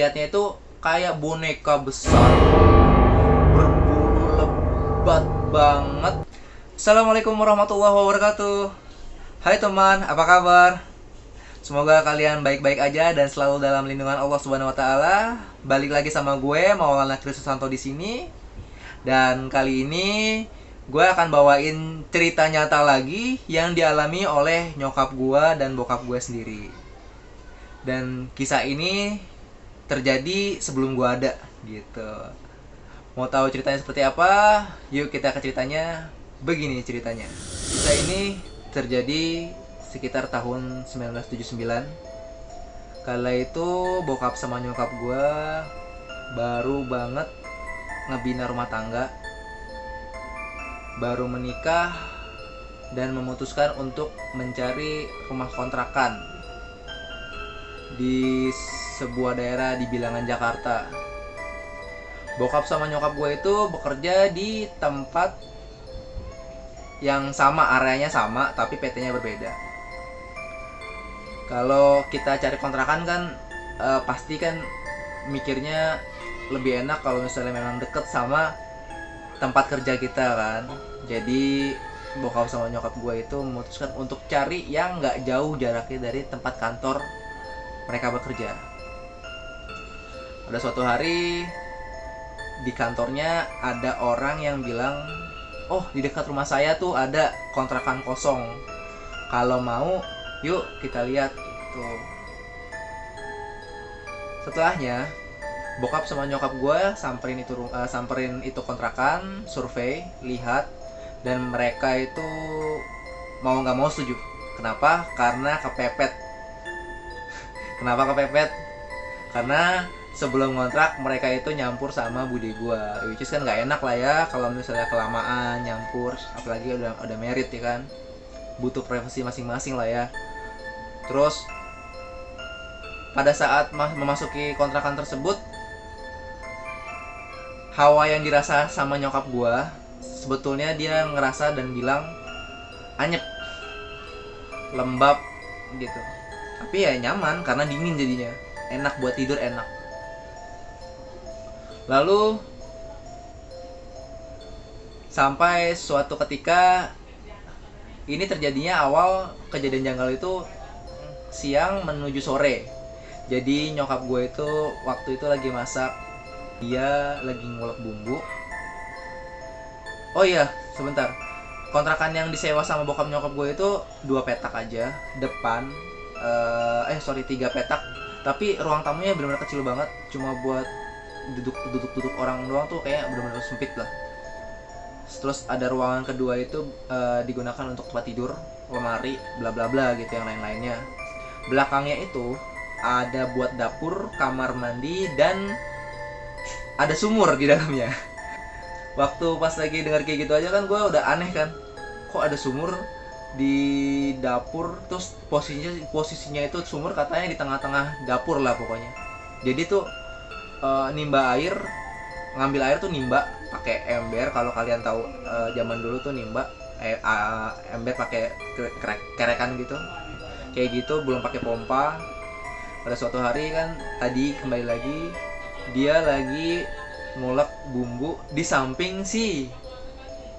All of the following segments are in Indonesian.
Lihatnya itu kayak boneka besar, berbulu lebat banget. Assalamualaikum warahmatullahi wabarakatuh. Hai teman, apa kabar? Semoga kalian baik-baik aja dan selalu dalam lindungan Allah Subhanahu wa taala. Balik lagi sama gue, Maulana Kristusanto di sini. Dan kali ini gue akan bawain cerita nyata lagi yang dialami oleh nyokap gue dan bokap gue sendiri. Dan kisah ini terjadi sebelum gue ada gitu. Mau tahu ceritanya seperti apa? Yuk kita ke ceritanya. Begini ceritanya. Cerita ini terjadi sekitar tahun 1979. Kala itu bokap sama nyokap gue baru banget ngebina rumah tangga, baru menikah dan memutuskan untuk mencari rumah kontrakan di sebuah daerah di bilangan Jakarta. Bokap sama nyokap gue itu bekerja di tempat yang sama, areanya sama, tapi PT-nya berbeda. Kalau kita cari kontrakan kan pasti kan mikirnya lebih enak kalau misalnya memang deket sama tempat kerja kita kan. Jadi bokap sama nyokap gue itu memutuskan untuk cari yang nggak jauh jaraknya dari tempat kantor mereka bekerja. Pada suatu hari di kantornya ada orang yang bilang, oh di dekat rumah saya tuh ada kontrakan kosong, kalau mau yuk kita lihat gitu. Setelahnya bokap sama nyokap gue samperin itu kontrakan, survei, lihat, dan mereka itu mau nggak mau setuju. Kenapa? Karena kepepet. Kenapa kepepet? Karena sebelum kontrak mereka itu nyampur sama bude gue, which is kan nggak enak lah ya kalau misalnya kelamaan nyampur, apalagi udah married ya kan, butuh privasi masing-masing lah ya. Terus pada saat memasuki kontrakan tersebut, hawa yang dirasa sama nyokap gue sebetulnya dia ngerasa dan bilang anyep, lembab gitu, tapi ya nyaman karena dingin jadinya, enak buat tidur, enak. Lalu sampai suatu ketika, ini terjadinya awal kejadian janggal itu siang menuju sore. Jadi nyokap gue itu waktu itu lagi masak, dia lagi ngulek bumbu. Oh iya, sebentar. Kontrakan yang disewa sama bokap nyokap gue itu 2 petak aja, depan 3 petak. Tapi ruang tamunya benar-benar kecil banget, cuma buat duduk orang doang tuh kayak benar-benar sempit lah. Terus ada ruangan kedua itu digunakan untuk tempat tidur, lemari, bla bla bla gitu yang lain-lainnya. Belakangnya itu ada buat dapur, kamar mandi, dan ada sumur di dalamnya. Waktu pas lagi dengar kayak gitu aja kan gue udah aneh kan, kok ada sumur di dapur, terus posisinya itu sumur katanya di tengah-tengah dapur lah pokoknya. Jadi tuh nimba air, ngambil air tuh nimba pakai ember. Kalau kalian tahu zaman dulu tuh nimba ember pakai kerekan gitu, kayak gitu, belum pakai pompa. Pada suatu hari kan tadi kembali lagi, dia lagi ngulek bumbu di samping si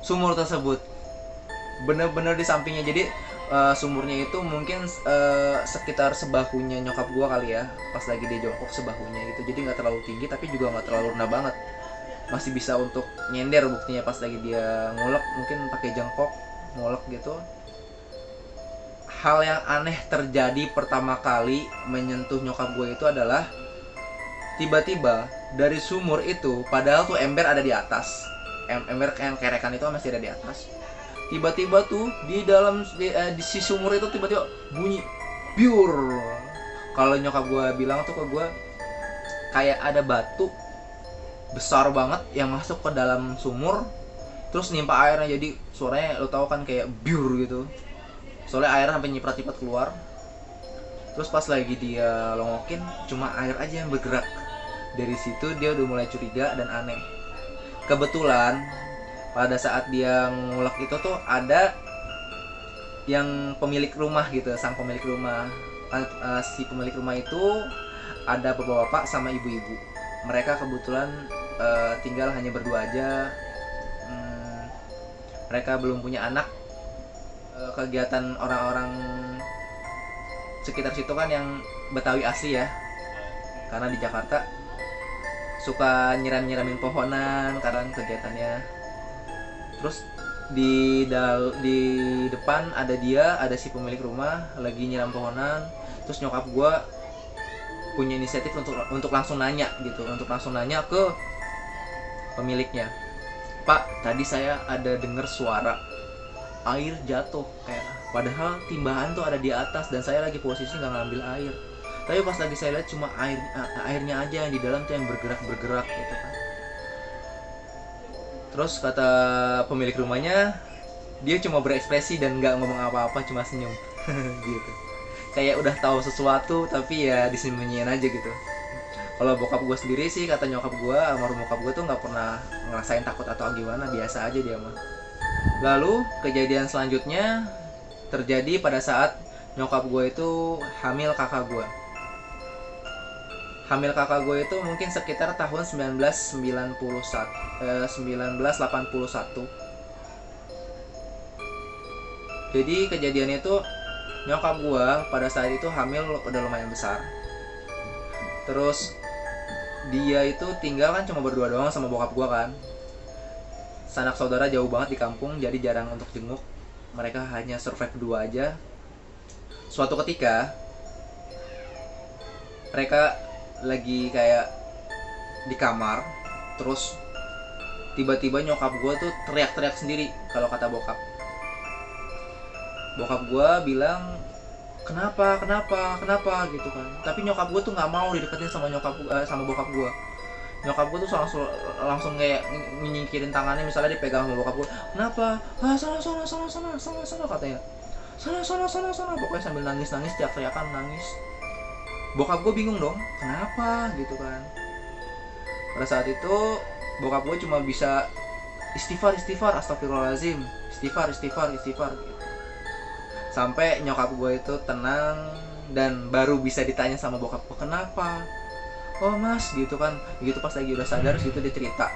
sumur tersebut, bener-bener di sampingnya. Jadi sumurnya itu mungkin sekitar sebahunya nyokap gua kali ya, pas lagi dia jongkok sebahunya gitu. Jadi nggak terlalu tinggi tapi juga nggak terlalu rendah banget, masih bisa untuk nyender. Buktinya pas lagi dia ngulek, mungkin pakai jangkok ngulek gitu. Hal yang aneh terjadi pertama kali menyentuh nyokap gue itu adalah tiba-tiba dari sumur itu, padahal tuh ember ada di atas, ember yang kerekan itu masih ada di atas, tiba-tiba tuh di dalam di si sumur itu tiba-tiba bunyi biur. Kalau nyokap gue bilang tuh ke gue kayak ada batu besar banget yang masuk ke dalam sumur, terus nimpa airnya. Jadi suaranya lo tau kan kayak biur gitu, soalnya airnya sampai nyiprat-nyiprat keluar. Terus pas lagi dia longokin, cuma air aja yang bergerak. Dari situ dia udah mulai curiga dan aneh. Kebetulan pada saat dia ngulek itu tuh ada yang pemilik rumah gitu, sang pemilik rumah. Si pemilik rumah itu ada bapak-bapak sama ibu-ibu. Mereka kebetulan tinggal hanya berdua aja. Mereka belum punya anak. Kegiatan orang-orang sekitar situ kan yang Betawi asli ya, karena di Jakarta suka nyiram-nyiramin pohonan karena kegiatannya. Terus di depan ada si pemilik rumah lagi nyiram pohonan. Terus nyokap gue punya inisiatif untuk langsung nanya gitu, untuk langsung nanya ke pemiliknya, "Pak, tadi saya ada dengar suara air jatuh, kayak padahal timbahan tuh ada di atas dan saya lagi posisi nggak ngambil air. Tapi pas lagi saya lihat cuma airnya aja yang di dalam tuh yang bergerak gitu kan." Terus kata pemilik rumahnya, dia cuma berekspresi dan nggak ngomong apa-apa, cuma senyum gitu. Kayak udah tahu sesuatu tapi ya disembunyiin aja gitu. Kalau bokap gue sendiri sih, kata nyokap gue, almarhum bokap gue tuh nggak pernah ngerasain takut atau gimana, biasa aja dia mah. Lalu kejadian selanjutnya terjadi pada saat nyokap gue itu hamil kakak gue. Hamil kakak gue itu mungkin sekitar tahun 1981. Jadi kejadiannya itu nyokap gue pada saat itu hamil udah lumayan besar. Terus dia itu tinggal kan cuma berdua doang sama bokap gue kan. Sanak saudara jauh banget di kampung, jadi jarang untuk jenguk. Mereka hanya survive berdua aja. Suatu ketika mereka lagi kayak di kamar, terus tiba-tiba nyokap gue tuh teriak-teriak sendiri. Kalau kata bokap gue bilang, kenapa gitu kan. Tapi nyokap gue tuh nggak mau dideketin sama bokap gue. Nyokap gue tuh langsung kayak nyingkirin tangannya, misalnya dipegang sama bokap gue, kenapa, sana katanya, sana, pokoknya sambil nangis teriak-teriakan nangis. Bokap gue bingung dong, kenapa gitu kan. Pada saat itu bokap gue cuma bisa istighfar, astagfirullahaladzim, istighfar gitu. Sampai nyokap gue itu tenang dan baru bisa ditanya sama bokap gue, kenapa? Oh mas gitu kan. Gitu pas lagi udah sadar gitu dia cerita,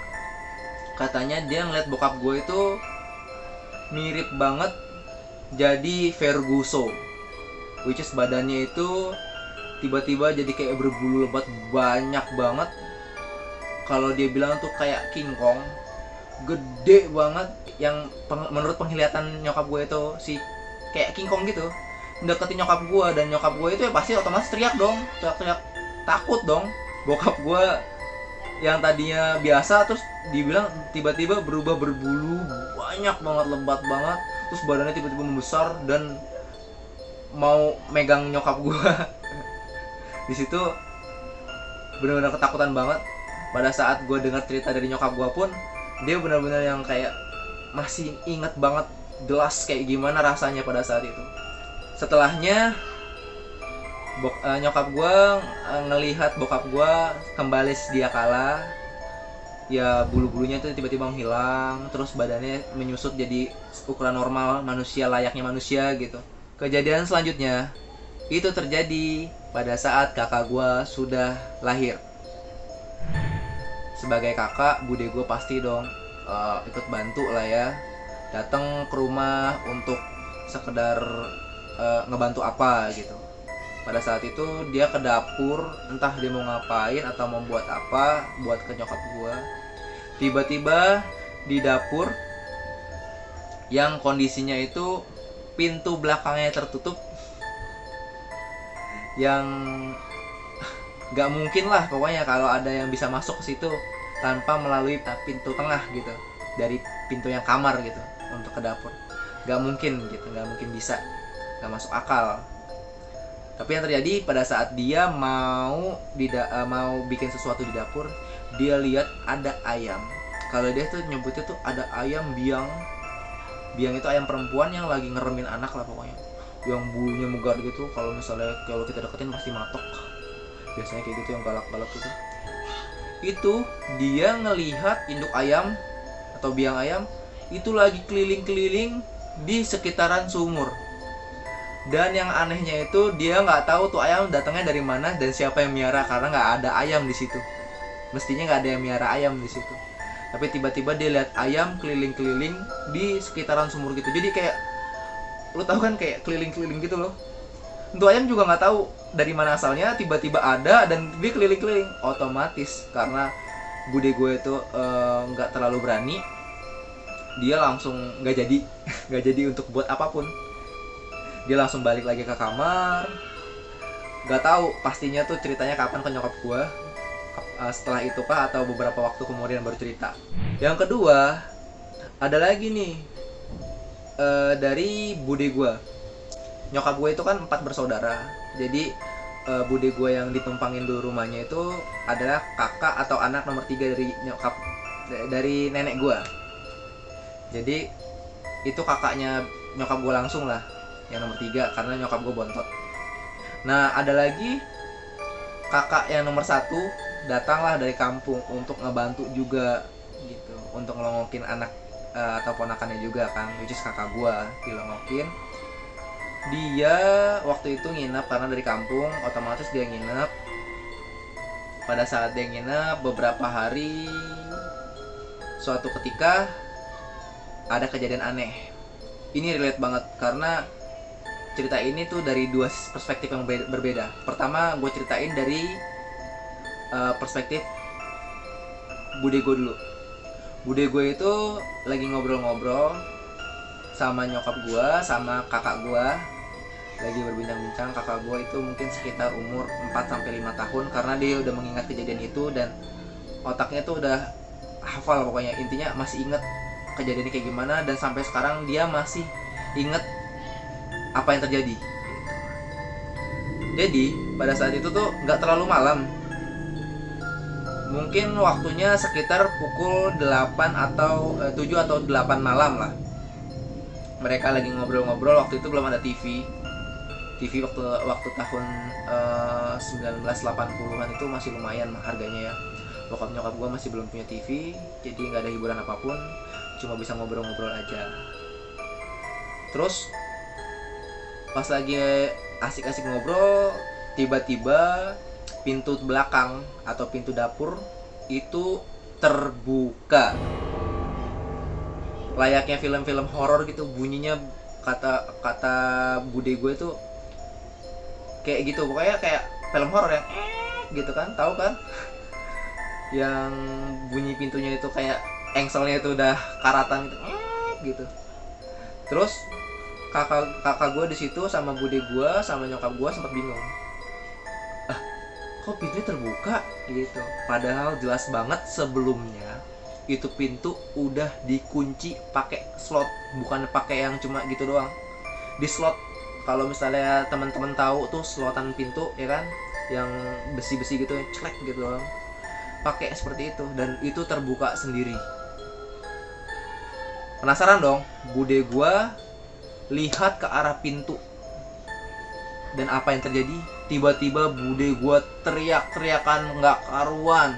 katanya dia ngeliat bokap gue itu mirip banget jadi Ferguson, which is badannya itu tiba-tiba jadi kayak berbulu lebat banyak banget. Kalau dia bilang tuh kayak King Kong, gede banget. Yang menurut penglihatan nyokap gue itu si kayak King Kong gitu, deketin nyokap gue, dan nyokap gue itu ya pasti otomatis teriak takut dong. Bokap gue yang tadinya biasa terus dibilang tiba-tiba berubah berbulu banyak banget, lebat banget, terus badannya tiba-tiba membesar dan mau megang nyokap gue. Di situ benar-benar ketakutan banget. Pada saat gue dengar cerita dari nyokap gue pun, dia benar-benar yang kayak masih inget banget jelas kayak gimana rasanya pada saat itu. Setelahnya nyokap gue ngelihat bokap gue kembali sedia kala, ya bulu-bulunya itu tiba-tiba menghilang, terus badannya menyusut jadi ukuran normal manusia, layaknya manusia gitu. Kejadian selanjutnya itu terjadi pada saat kakak gue sudah lahir. Sebagai kakak, bude gue pasti dong ikut bantu lah ya, datang ke rumah untuk sekedar ngebantu apa gitu. Pada saat itu dia ke dapur, entah dia mau ngapain atau mau buat apa buat ke nyokap gue. Tiba-tiba di dapur yang kondisinya itu pintu belakangnya tertutup, yang nggak mungkin lah pokoknya kalau ada yang bisa masuk ke situ tanpa melalui pintu tengah gitu, dari pintu yang kamar gitu untuk ke dapur. Nggak mungkin gitu, nggak mungkin bisa, nggak masuk akal. Tapi yang terjadi pada saat dia mau bikin sesuatu di dapur, dia lihat ada ayam. Kalau dia tuh nyebutnya tuh ada ayam biang itu ayam perempuan yang lagi ngeremin anak lah pokoknya, yang bulunya megar gitu. Kalau kita deketin pasti matok, biasanya kayak gitu, yang galak-galak gitu. Itu dia ngelihat induk ayam atau biang ayam itu lagi keliling-keliling di sekitaran sumur. Dan yang anehnya itu dia nggak tahu tuh ayam datangnya dari mana dan siapa yang miara, karena nggak ada ayam di situ. Mestinya nggak ada yang miara ayam di situ. Tapi tiba-tiba dia lihat ayam keliling-keliling di sekitaran sumur gitu. Jadi kayak lu tahu kan kayak keliling-keliling gitu loh. Untuk ayam juga nggak tahu dari mana asalnya, tiba-tiba ada dan dia keliling-keliling. Otomatis karena bude gue itu nggak terlalu berani, dia langsung nggak jadi nggak jadi untuk buat apapun. Dia langsung balik lagi ke kamar. Gak tahu pastinya tuh ceritanya kapan ke nyokap gue, setelah itu kah atau beberapa waktu kemudian baru cerita. Yang kedua ada lagi nih, dari bude gue. Nyokap gue itu kan 4 bersaudara. Jadi bude gue yang ditumpangin dulu rumahnya itu adalah kakak atau anak nomor 3 dari nyokap, dari nenek gue. Jadi itu kakaknya nyokap gue langsung lah, yang nomor 3, karena nyokap gue bontot. Nah ada lagi kakak yang nomor 1 datanglah dari kampung untuk ngebantu juga gitu, untuk ngelongokin anak atau ponakannya juga kan, which is kakak gue dilongokin. Dia waktu itu nginep karena dari kampung, otomatis dia nginep. Pada saat dia nginep beberapa hari, suatu ketika ada kejadian aneh. Ini relate banget karena cerita ini tuh dari 2 perspektif yang berbeda. Pertama gue ceritain dari perspektif bude gue dulu. Bude gue itu lagi ngobrol-ngobrol sama nyokap gue, sama kakak gue, lagi berbincang-bincang. Kakak gue itu mungkin sekitar umur 4-5 tahun, karena dia udah mengingat kejadian itu dan otaknya tuh udah hafal, pokoknya intinya masih inget kejadiannya kayak gimana, dan sampai sekarang dia masih inget apa yang terjadi. Jadi pada saat itu tuh nggak terlalu malam, mungkin waktunya sekitar pukul 8 atau 7 atau 8 malam lah. Mereka lagi ngobrol-ngobrol, waktu itu belum ada TV waktu tahun 1980-an itu masih lumayan harganya ya. Bokap nyokap gue masih belum punya TV, jadi nggak ada hiburan apapun, cuma bisa ngobrol-ngobrol aja. Terus pas lagi asik-asik ngobrol, tiba-tiba pintu belakang atau pintu dapur itu terbuka. Layaknya film-film horor gitu bunyinya, kata bude gue itu kayak gitu, pokoknya kayak film horor yang gitu kan, tahu kan? Yang bunyi pintunya itu kayak engselnya itu udah karatan gitu. Terus kakak gue di situ sama bude gue sama nyokap gue sempat bingung, kok pintunya terbuka gitu, padahal jelas banget sebelumnya itu pintu udah dikunci pakai slot, bukan pakai yang cuma gitu doang, di slot. Kalau misalnya teman-teman tahu tuh slotan pintu ya kan, yang besi-besi gitu ya, ceklek gitu doang, pakai seperti itu, dan itu terbuka sendiri. Penasaran dong, bude gue lihat ke arah pintu, dan apa yang terjadi? Tiba-tiba bude gue teriak-teriakan nggak karuan.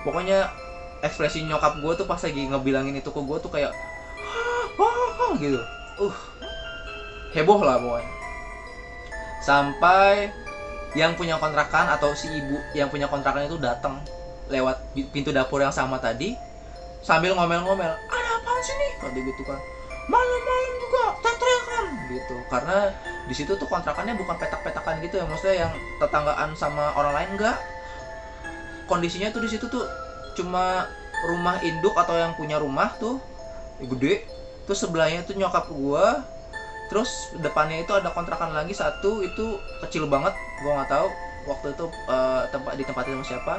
Pokoknya ekspresi nyokap gue tuh pas lagi ngebilangin itu ke gue tuh kayak gitu, heboh lah pokoknya. Sampai yang punya kontrakan atau si ibu yang punya kontrakan itu datang lewat pintu dapur yang sama tadi sambil ngomel-ngomel, ada apaan sih nih? Kayak gitu kan, malam-malam juga teriak-teriakan gitu. Karena di situ tuh kontrakannya bukan petak-petakan gitu ya, maksudnya yang tetanggaan sama orang lain, enggak. Kondisinya tuh di situ tuh cuma rumah induk atau yang punya rumah tuh gede, terus sebelahnya tuh nyokap gua, terus depannya itu ada kontrakan lagi satu, itu kecil banget, gua nggak tahu waktu itu ditempatin sama siapa.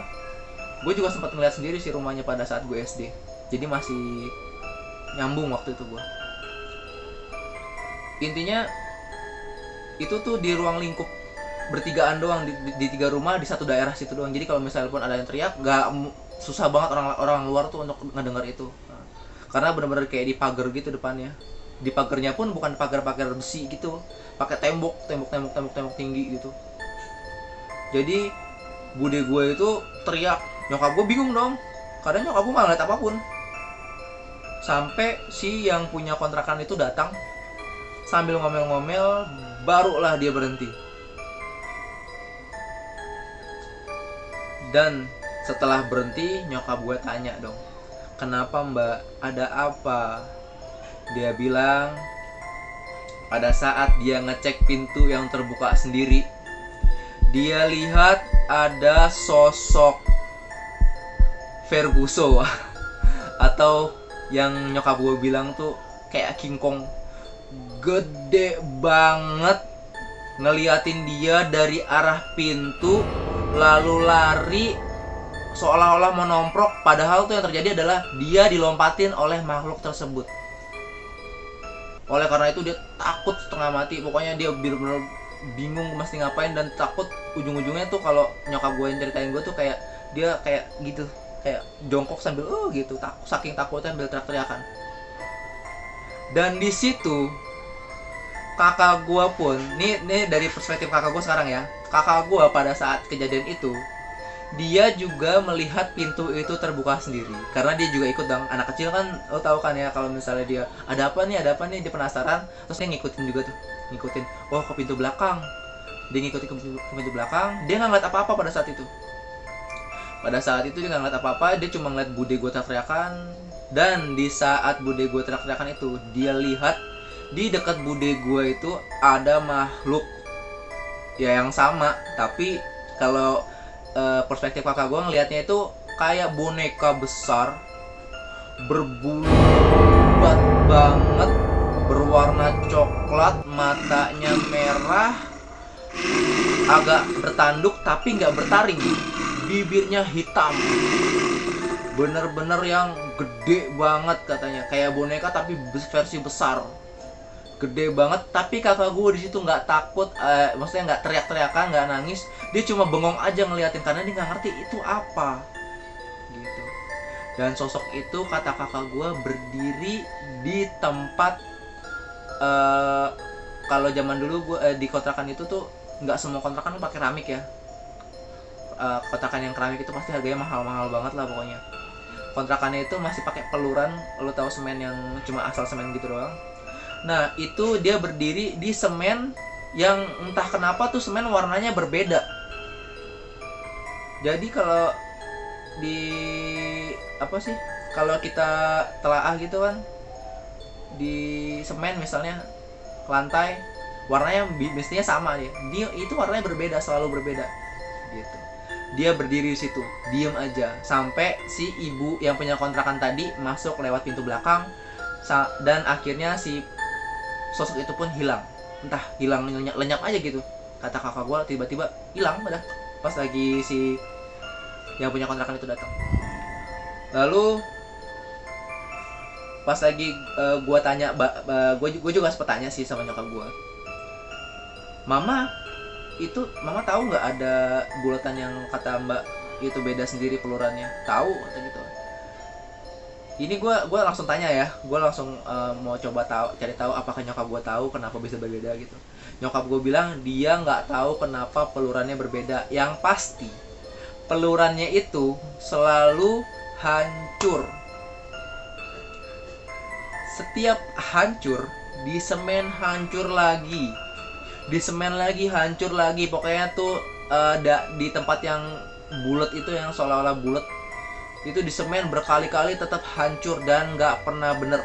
Gue juga sempat ngeliat sendiri sih rumahnya pada saat gue SD, jadi masih nyambung waktu itu gue. Intinya itu tuh di ruang lingkup bertigaan doang, di 3 rumah di satu daerah situ doang. Jadi kalau misalnya pun ada yang teriak, nggak susah banget orang luar tuh untuk ngedengar itu. Karena benar-benar kayak di pagar gitu depannya. Di pagarnya pun bukan pagar-pagar besi gitu, pakai tembok tinggi gitu. Jadi bude gue itu teriak, nyokap gue bingung dong, karena nyokap gue nggak ngeliat apapun. Sampai si yang punya kontrakan itu datang sambil ngomel-ngomel, barulah dia berhenti. Dan setelah berhenti, nyokap gue tanya dong, kenapa mbak, ada apa? Dia bilang pada saat dia ngecek pintu yang terbuka sendiri, dia lihat ada sosok Ferguson atau yang nyokap gue bilang tuh kayak King Kong, gede banget, ngeliatin dia dari arah pintu lalu lari seolah-olah mau nomprok, padahal tuh yang terjadi adalah dia dilompatin oleh makhluk tersebut. Oleh karena itu dia takut setengah mati, pokoknya dia bener-bener bingung mesti ngapain dan takut. Ujung-ujungnya tuh kalau nyokap gue yang ceritain gue tuh kayak dia kayak gitu, kayak jongkok sambil gitu, saking takutnya sambil teriak-teriakan. Dan di situ kakak gue pun, nih dari perspektif kakak gue sekarang ya, kakak gue pada saat kejadian itu dia juga melihat pintu itu terbuka sendiri karena dia juga ikut dong. Anak kecil kan lo tahu kan ya, kalau misalnya dia ada apa nih dia penasaran, terus dia ngikutin juga tuh, ngikutin ke pintu belakang, dia ngikutin ke pintu belakang. Dia nggak ngeliat apa-apa pada saat itu. Pada saat itu dia nggak ngeliat apa-apa, dia cuma ngeliat bude gue teriak-teriakan. Dan di saat bude gue teriak-teriakan itu, dia lihat di dekat bude gue itu ada makhluk ya yang sama, tapi kalau perspektif kakak gue ngelihatnya itu kayak boneka besar berbulu lebat banget, berwarna coklat, matanya merah, agak bertanduk tapi nggak bertaring, bibirnya hitam, bener-bener yang gede banget katanya, kayak boneka tapi versi besar, gede banget. Tapi kakak gue di situ nggak takut, maksudnya nggak teriak-teriakan, nggak nangis, dia cuma bengong aja ngeliatin karena dia nggak ngerti itu apa gitu. Dan sosok itu kata kakak gue berdiri di tempat, kalau zaman dulu gue di kontrakan itu tuh nggak semua kontrakan pakai keramik ya. Kontrakan yang keramik itu pasti harganya mahal-mahal banget lah pokoknya. Kontrakannya itu masih pakai peluran, lo tahu semen yang cuma asal semen gitu doang. Nah itu dia berdiri di semen yang entah kenapa tuh semen warnanya berbeda. Jadi kalau di kalau kita telaah gitu kan, di semen misalnya lantai warnanya mestinya sama dia itu warnanya berbeda, selalu berbeda gitu. Dia berdiri di situ, diem aja sampai si ibu yang punya kontrakan tadi masuk lewat pintu belakang, dan akhirnya si sosok itu pun hilang, entah hilang lenyap aja gitu. Kata kakak gue tiba-tiba hilang udah pas lagi si yang punya kontrakan itu datang. Lalu pas lagi gue tanya, gue juga sempet tanya sih sama nyokap gue, mama tahu nggak ada bulatan yang kata mbak itu beda sendiri pelurannya? Tahu kata gitu. Ini gue langsung tanya ya, gue langsung mau coba cari tahu apakah nyokap gue tahu kenapa bisa berbeda gitu. Nyokap gue bilang dia nggak tahu kenapa pelurannya berbeda. Yang pasti pelurannya itu selalu hancur. Setiap hancur, di semen hancur lagi, di semen lagi hancur lagi. Pokoknya tuh di tempat yang bulat itu, yang seolah-olah bulat itu, di semen berkali-kali tetap hancur dan nggak pernah bener.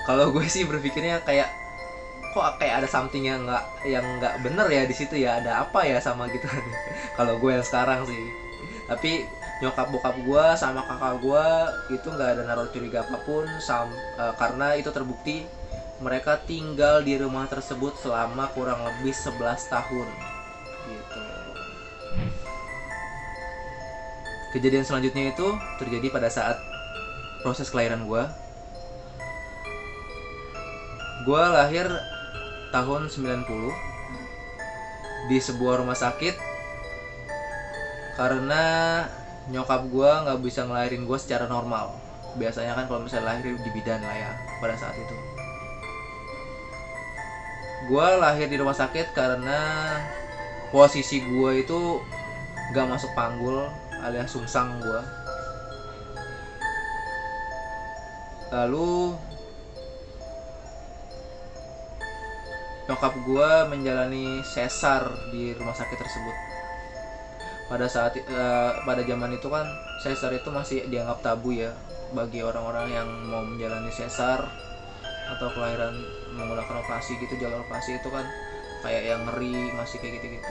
Kalau gue sih berpikirnya kayak kok kayak ada something yang nggak bener ya di situ ya, ada apa ya sama gitu. Kalau gue yang sekarang sih, tapi nyokap bokap gue sama kakak gue itu nggak ada naruh curiga apapun, karena itu terbukti mereka tinggal di rumah tersebut selama kurang lebih 11 tahun gitu. Kejadian selanjutnya itu terjadi pada saat proses kelahiran gue. Gue lahir tahun 90 di sebuah rumah sakit karena nyokap gue nggak bisa ngelahirin gue secara normal. Biasanya kan kalau misalnya lahir di bidan lah ya pada saat itu. Gue lahir di rumah sakit karena posisi gue itu gak masuk panggul alias sungsang gue. Lalu nyokap gue menjalani sesar di rumah sakit tersebut. Pada zaman itu kan sesar itu masih dianggap tabu ya bagi orang-orang yang mau menjalani sesar atau kelahiran menggunakan operasi gitu. Jalur operasi itu kan kayak yang ngeri, masih kayak gitu-gitu.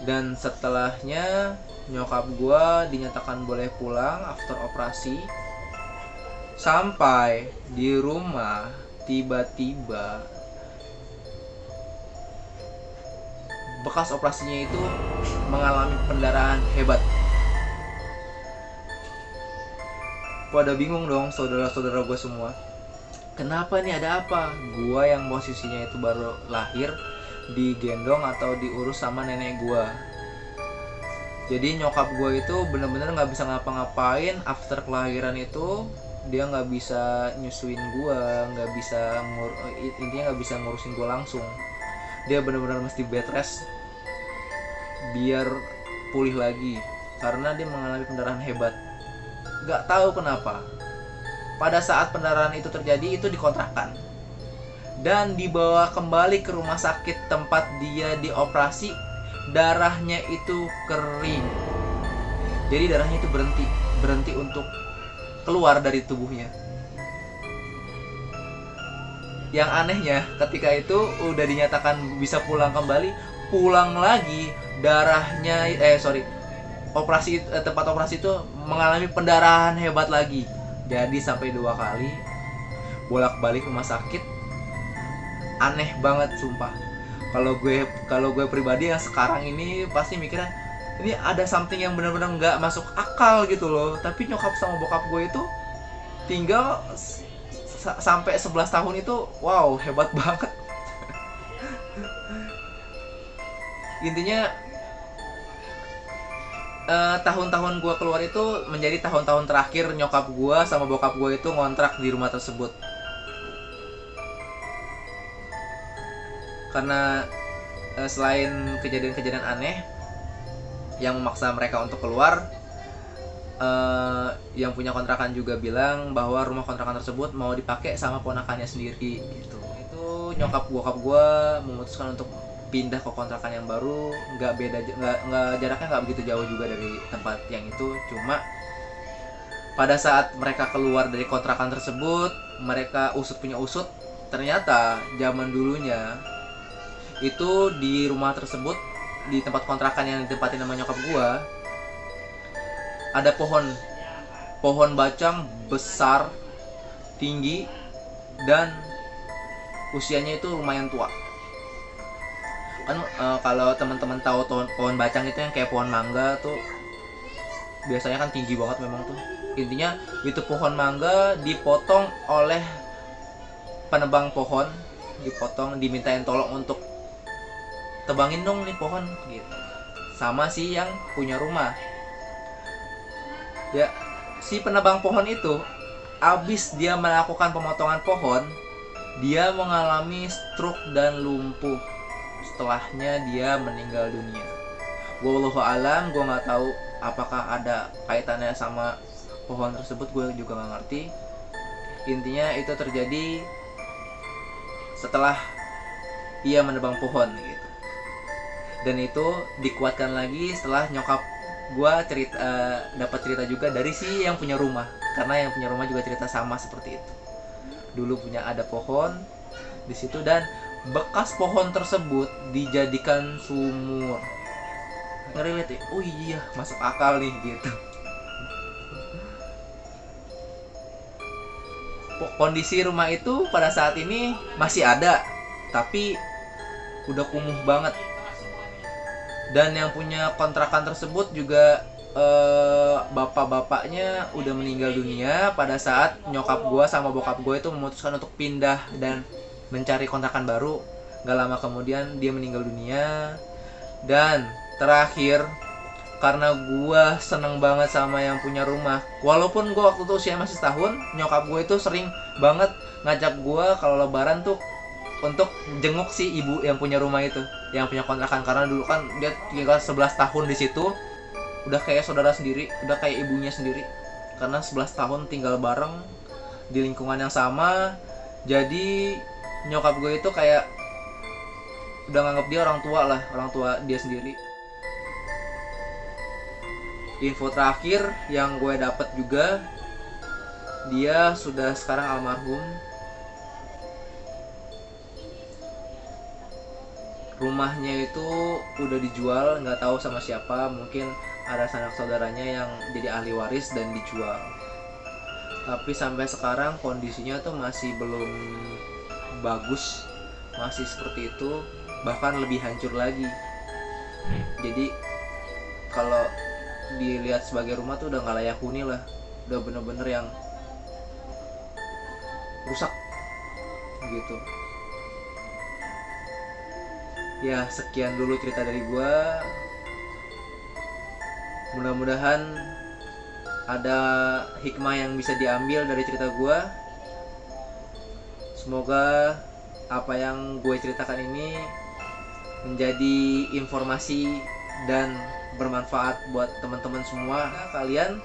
Dan setelahnya nyokap gue dinyatakan boleh pulang after operasi. Sampai di rumah tiba-tiba bekas operasinya itu mengalami pendarahan hebat. Pada bingung dong saudara-saudara gue semua. Kenapa nih, ada apa? Gue yang posisinya itu baru lahir digendong atau diurus sama nenek gue. Jadi nyokap gue itu bener-bener gak bisa ngapa-ngapain. After kelahiran itu dia gak bisa nyusuin gue, intinya gak bisa ngurusin gue langsung. Dia benar-benar mesti bed rest biar pulih lagi karena dia mengalami pendarahan hebat. Gak tahu kenapa pada saat pendarahan itu terjadi itu dikontrakan dan dibawa kembali ke rumah sakit tempat dia dioperasi. Darahnya itu kering, jadi darahnya itu berhenti untuk keluar dari tubuhnya. Yang anehnya ketika itu udah dinyatakan bisa pulang kembali, pulang lagi darahnya tempat operasi itu mengalami pendarahan hebat lagi. Jadi sampai 2 kali bolak-balik rumah sakit. Aneh banget sumpah. Kalau gue pribadi yang sekarang ini pasti mikirnya ini ada something yang benar-benar nggak masuk akal gitu loh. Tapi nyokap sama bokap gue itu tinggal sampai 11 tahun itu, wow, hebat banget. Intinya tahun-tahun gue keluar itu menjadi tahun-tahun terakhir nyokap gue sama bokap gue itu ngontrak di rumah tersebut. Karena selain kejadian-kejadian aneh yang memaksa mereka untuk keluar, yang punya kontrakan juga bilang bahwa rumah kontrakan tersebut mau dipakai sama ponakannya sendiri gitu. Itu nyokap bokap gue memutuskan untuk pindah ke kontrakan yang baru. Nggak jaraknya nggak begitu jauh juga dari tempat yang itu. Cuma pada saat mereka keluar dari kontrakan tersebut, mereka punya usut, ternyata zaman dulunya itu di rumah tersebut, di tempat kontrakan yang ditempatin sama nyokap gua, ada pohon bacang besar, tinggi, dan usianya itu lumayan tua. Kan kalau teman-teman tahu pohon bacang itu yang kayak pohon mangga tuh biasanya kan tinggi banget memang tuh. Intinya itu pohon mangga dipotong oleh penebang pohon, dimintain tolong untuk tebangin dong nih pohon gitu sama si yang punya rumah. Ya, si penebang pohon itu abis dia melakukan pemotongan pohon, dia mengalami stroke dan lumpuh. Setelahnya dia meninggal dunia. Wallahu alam, gue nggak tahu apakah ada kaitannya sama pohon tersebut, gue juga nggak ngerti. Intinya itu terjadi setelah ia menebang pohon gitu. Dan itu dikuatkan lagi setelah nyokap gue dapat cerita juga dari si yang punya rumah, karena yang punya rumah juga cerita sama seperti itu. Dulu ada pohon di situ dan bekas pohon tersebut dijadikan sumur. Ngerelate ya? Oh iya, masuk akal nih gitu. Kondisi rumah itu pada saat ini masih ada, tapi udah kumuh banget. Dan yang punya kontrakan tersebut juga bapak-bapaknya udah meninggal dunia pada saat nyokap gue sama bokap gue itu memutuskan untuk pindah dan mencari kontrakan baru. Gak lama kemudian dia meninggal dunia. Dan terakhir, karena gue seneng banget sama yang punya rumah, walaupun gue waktu itu usia masih setahun, nyokap gue itu sering banget ngajak gue kalau lebaran tuh untuk jenguk si ibu yang punya rumah itu, yang punya kontrakan. Karena dulu kan dia tinggal 11 tahun di situ, udah kayak saudara sendiri, udah kayak ibunya sendiri. Karena 11 tahun tinggal bareng di lingkungan yang sama, Jadi nyokap gue itu kayak udah nganggap dia orang tua lah, orang tua dia sendiri. Info terakhir yang gue dapat juga, dia sudah sekarang almarhum. Rumahnya itu udah dijual, nggak tahu sama siapa, mungkin ada sanak saudaranya yang jadi ahli waris dan dijual. Tapi sampai sekarang kondisinya tuh masih belum bagus, masih seperti itu, bahkan lebih hancur lagi. Jadi kalau dilihat sebagai rumah tuh udah nggak layak huni lah, udah bener-bener yang rusak gitu. Ya sekian dulu cerita dari gua. Mudah-mudahan ada hikmah yang bisa diambil dari cerita gua. Semoga apa yang gue ceritakan ini menjadi informasi dan bermanfaat buat teman-teman semua. Kalian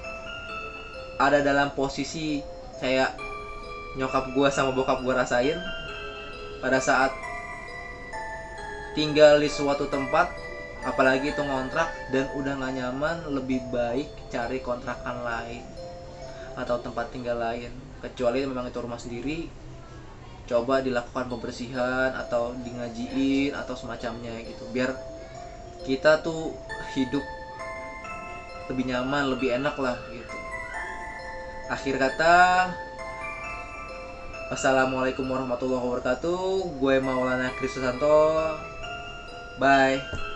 ada dalam posisi kayak nyokap gue sama bokap gue rasain pada saat tinggal di suatu tempat, apalagi itu ngontrak dan udah gak nyaman, lebih baik cari kontrakan lain atau tempat tinggal lain. Kecuali memang itu rumah sendiri, coba dilakukan pembersihan atau di ngajiin atau semacamnya gitu, biar kita tuh hidup lebih nyaman, lebih enak lah gitu. Akhir kata, Assalamualaikum warahmatullahi wabarakatuh. Gue Maulana Kristusanto. Bye.